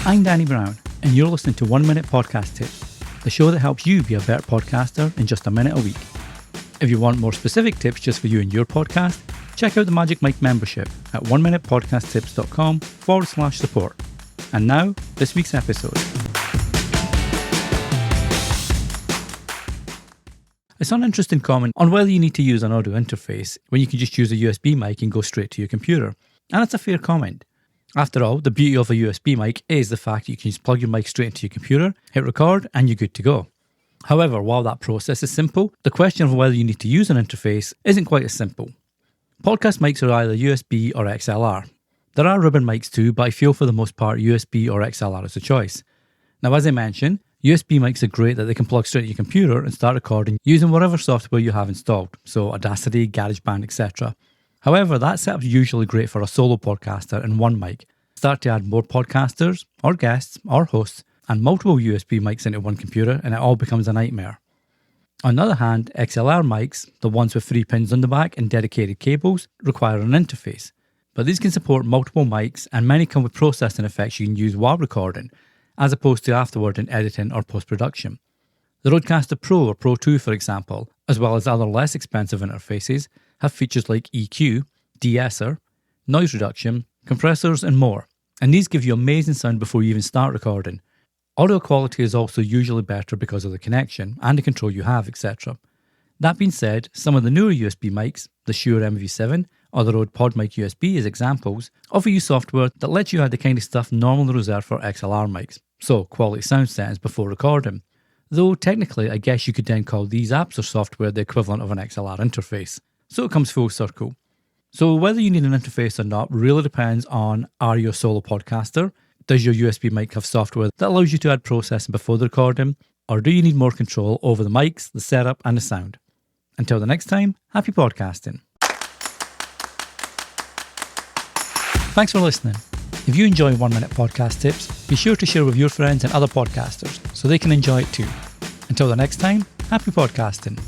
I'm Danny Brown, and you're listening to 1 Minute Podcast Tips, the show that helps you be a better podcaster in just a minute a week. If you want more specific tips just for you and your podcast, check out the Magic Mike membership at 1minutepodcasttips.com/support. And now, this week's episode. I saw an interesting comment on whether you need to use an audio interface when you can just use a USB mic and go straight to your computer. And it's a fair comment. After all, the beauty of a USB mic is the fact that you can just plug your mic straight into your computer, hit record, and you're good to go. However, while that process is simple, the question of whether you need to use an interface isn't quite as simple. Podcast mics are either USB or XLR. There are ribbon mics too, but I feel for the most part USB or XLR is a choice. Now, as I mentioned, USB mics are great that they can plug straight to your computer and start recording using whatever software you have installed, so Audacity, GarageBand, etc. However, that setup's usually great for a solo podcaster and one mic. Start to add more podcasters, or guests, or hosts, and multiple USB mics into one computer, and it all becomes a nightmare. On the other hand, XLR mics, the ones with 3 pins on the back and dedicated cables, require an interface. But these can support multiple mics, and many come with processing effects you can use while recording, as opposed to afterward in editing or post-production. The Rodecaster Pro or Pro 2, for example, as well as other less expensive interfaces, have features like EQ, de-esser, noise reduction, compressors and more, and these give you amazing sound before you even start recording. Audio quality is also usually better because of the connection and the control you have, etc. That being said, some of the newer USB mics, the Shure MV7 or the Rode PodMic USB as examples, offer you software that lets you add the kind of stuff normally reserved for XLR mics, so quality sound settings before recording. Though technically I guess you could then call these apps or software the equivalent of an XLR interface. So it comes full circle. So whether you need an interface or not really depends on, are you a solo podcaster? Does your USB mic have software that allows you to add processing before the recording? Or do you need more control over the mics, the setup and the sound? Until the next time, happy podcasting. Thanks for listening. If you enjoy 1 Minute Podcast Tips, be sure to share with your friends and other podcasters so they can enjoy it too. Until the next time, happy podcasting.